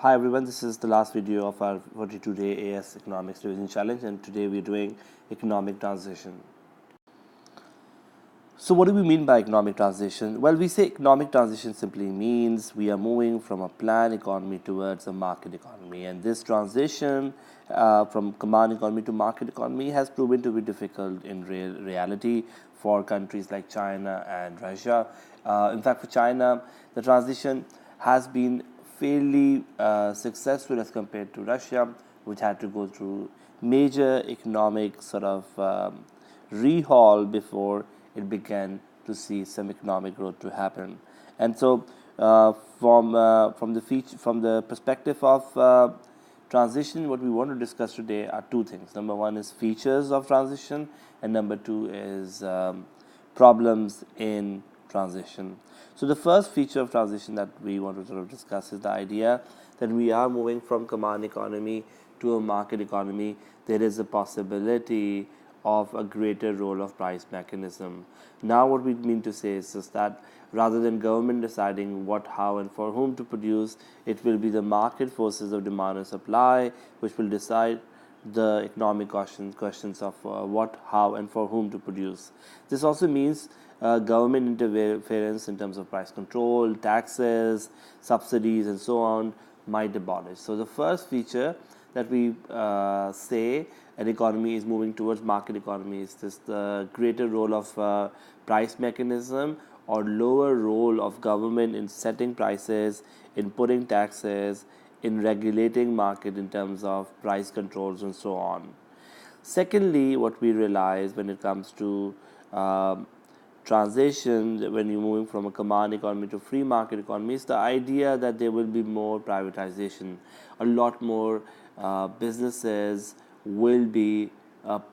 Hi everyone, this is the last video of our 42-day AS Economics Revision Challenge, and today we're doing economic transition. So what do we mean by economic transition? Well, we say economic transition simply means we are moving from a planned economy towards a market economy, and this transition from command economy to market economy has proven to be difficult in reality for countries like China and Russia. In fact, for China, the transition has been fairly successful as compared to Russia, which had to go through major economic sort of rehaul before it began to see some economic growth to happen. And so, from the perspective of transition, what we want to discuss today are two things. Number one is features of transition, and number two is problems in transition. So the first feature of transition that we want to sort of discuss is the idea that we are moving from command economy to a market economy. There is a possibility of a greater role of price mechanism. Now what we mean to say is just that rather than government deciding what, how and for whom to produce, it will be the market forces of demand and supply which will decide the economic questions of what, how and for whom to produce. This also means government interference in terms of price control, taxes, subsidies and so on might abolish. So the first feature that we say an economy is moving towards market economy is this the greater role of price mechanism or lower role of government in setting prices, in putting taxes, in regulating market in terms of price controls and so on. Secondly, what we realize when it comes to transition, when you're moving from a command economy to free market economy, is the idea that there will be more privatization. A lot more businesses will be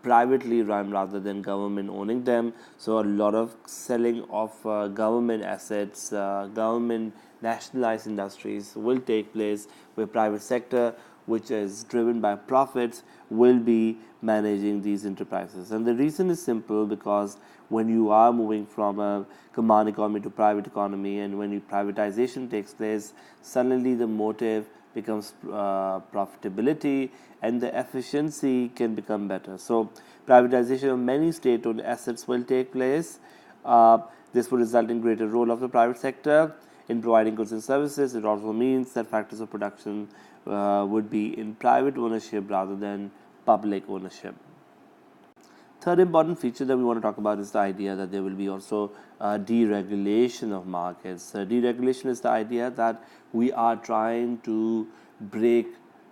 privately run rather than government owning them. So a lot of selling of government assets, government nationalized industries will take place, where private sector, which is driven by profits, will be managing these enterprises. And the reason is simple, because when you are moving from a command economy to private economy, and when privatization takes place, suddenly the motive becomes profitability, and the efficiency can become better. So privatization of many state-owned assets will take place. This will result in greater role of the private sector in providing goods and services. It also means that factors of production would be in private ownership rather than public ownership. Third important feature that we want to talk about is the idea that there will be also deregulation of markets. Deregulation is the idea that we are trying to break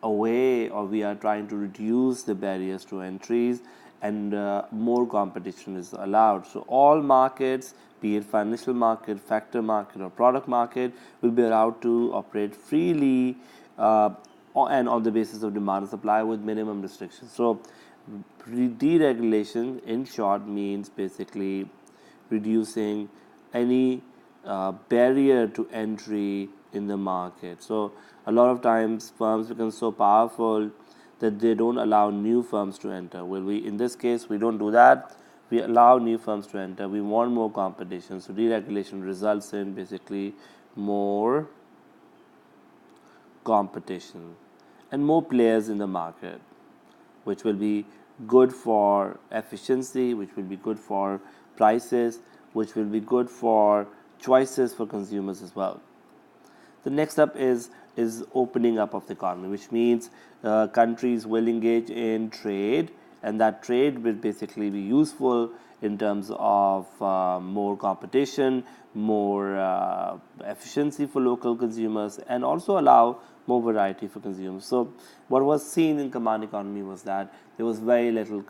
away, or we are trying to reduce the barriers to entries, and more competition is allowed. So all markets, be it financial market, factor market or product market, will be allowed to operate freely and on the basis of demand and supply with minimum restrictions. So deregulation in short means basically reducing any barrier to entry in the market. So a lot of times firms become so powerful that they don't allow new firms to enter. Well, in this case we don't do that. We allow new firms to enter. We want more competition. So deregulation results in basically more competition and more players in the market, which will be good for efficiency, which will be good for prices, which will be good for choices for consumers as well. The next up is opening up of the economy, which means countries will engage in trade, and that trade will basically be useful in terms of more competition, more efficiency for local consumers, and also allow more variety for consumers. So what was seen in command economy was that there was very little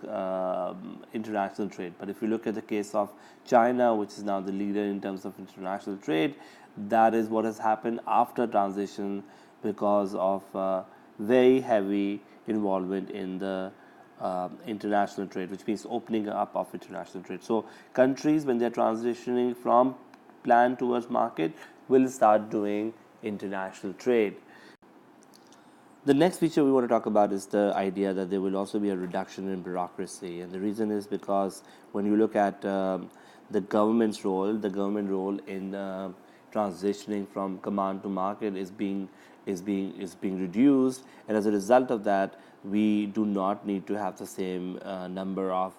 international trade. But if you look at the case of China, which is now the leader in terms of international trade, that is what has happened after transition, because of very heavy involvement in the international trade, which means opening up of international trade. So countries, when they're transitioning from plan towards market, will start doing international trade. The next feature we want to talk about is the idea that there will also be a reduction in bureaucracy, and the reason is because when you look at the government role in transitioning from command to market is being reduced, and as a result of that, we do not need to have the same number of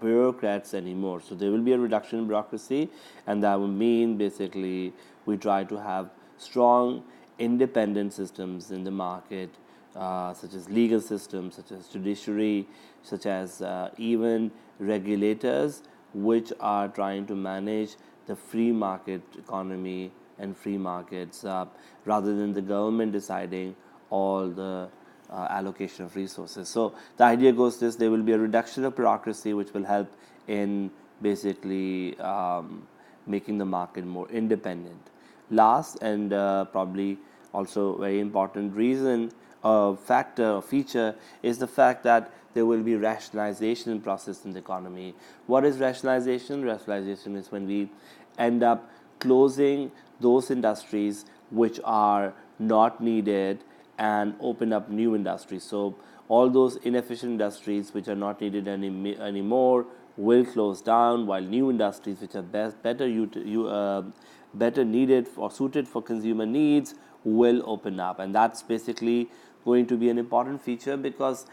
bureaucrats anymore. So there will be a reduction in bureaucracy, and that will mean basically we try to have strong independent systems in the market, such as legal systems, such as judiciary, such as even regulators, which are trying to manage the free market economy and free markets, rather than the government deciding all the allocation of resources. So the idea goes this: there will be a reduction of bureaucracy, which will help in basically making the market more independent. Last and probably also very important reason, factor or feature, is the fact that there will be rationalization process in the economy. What is rationalization? Rationalization is when we end up closing those industries which are not needed and open up new industries. So all those inefficient industries which are not needed anymore will close down, while new industries which are better needed or suited for consumer needs will open up. And that's basically going to be an important feature, because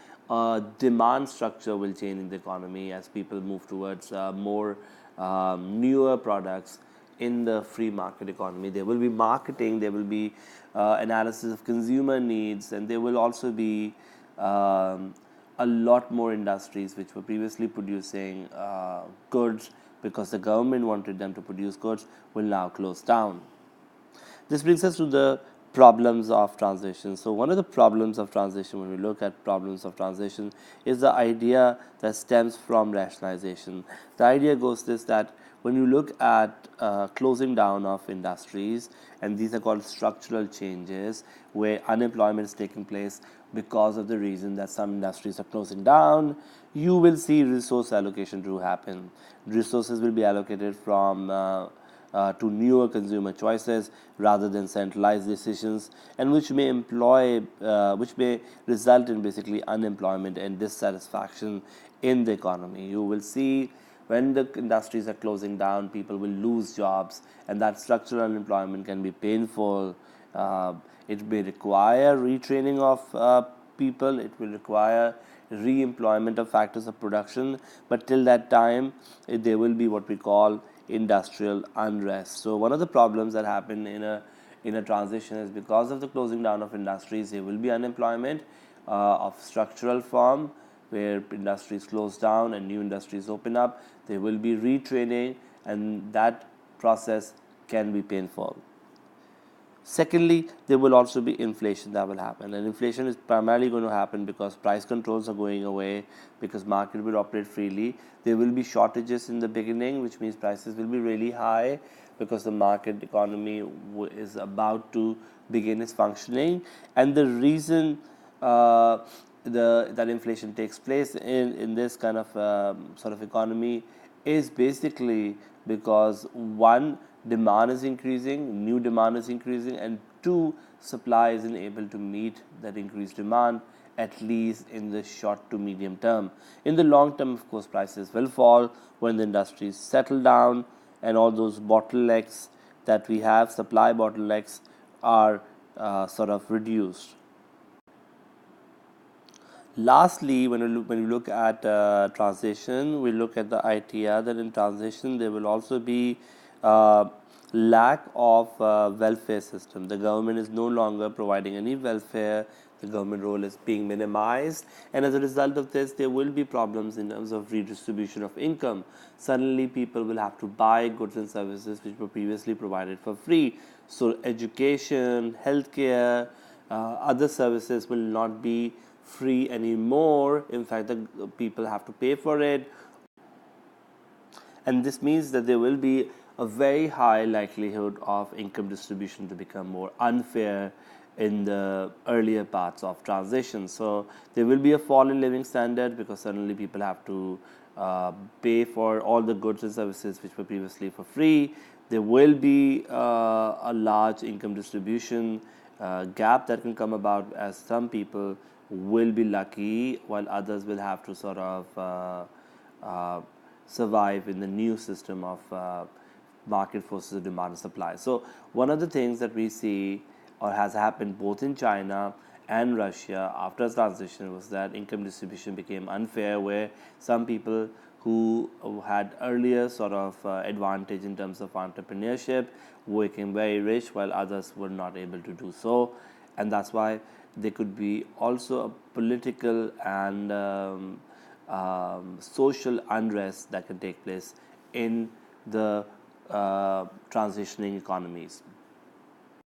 demand structure will change in the economy as people move towards more newer products in the free market economy. There will be marketing, there will be analysis of consumer needs, and there will also be a lot more industries which were previously producing goods because the government wanted them to produce goods will now close down. This brings us to the problems of transition. So one of the problems of transition, when we look at problems of transition, is the idea that stems from rationalization. The idea goes this, that when you look at closing down of industries, and these are called structural changes, where unemployment is taking place because of the reason that some industries are closing down, you will see resource allocation to happen. Resources will be allocated from to newer consumer choices rather than centralized decisions, and which may result in basically unemployment and dissatisfaction in the economy. You will see when the industries are closing down, people will lose jobs, and that structural unemployment can be painful. It may require retraining of people, it will require re-employment of factors of production, but till that time, there will be what we call industrial unrest. So one of the problems that happen in a transition is, because of the closing down of industries, there will be unemployment of structural form, where industries close down and new industries open up. There will be retraining, and that process can be painful. Secondly, there will also be inflation that will happen, and inflation is primarily going to happen because price controls are going away, because market will operate freely. There will be shortages in the beginning, which means prices will be really high because the market economy is about to begin its functioning. And the reason that inflation takes place in this kind of sort of economy is basically because, one, demand is increasing, new demand is increasing, and two, supply isn't able to meet that increased demand, at least in the short to medium term. In the long term, of course, prices will fall when the industries settle down and all those bottlenecks that we have, supply bottlenecks, are sort of reduced. Lastly, when we look at transition, we look at the idea that in transition there will also be lack of welfare system. The government is no longer providing any welfare. The government role is being minimized, and as a result of this, there will be problems in terms of redistribution of income. Suddenly, people will have to buy goods and services which were previously provided for free. So, education, healthcare, other services will not be free anymore. In fact, the people have to pay for it, and this means that there will be a very high likelihood of income distribution to become more unfair in the earlier parts of transition. So there will be a fall in living standard because suddenly people have to pay for all the goods and services which were previously for free. There will be a large income distribution gap that can come about, as some people will be lucky while others will have to sort of survive in the new system of market forces of demand and supply. So one of the things that we see or has happened both in China and Russia after transition was that income distribution became unfair, where some people who had earlier sort of advantage in terms of entrepreneurship became very rich, while others were not able to do so. And that's why there could be also a political and social unrest that can take place in the transitioning economies.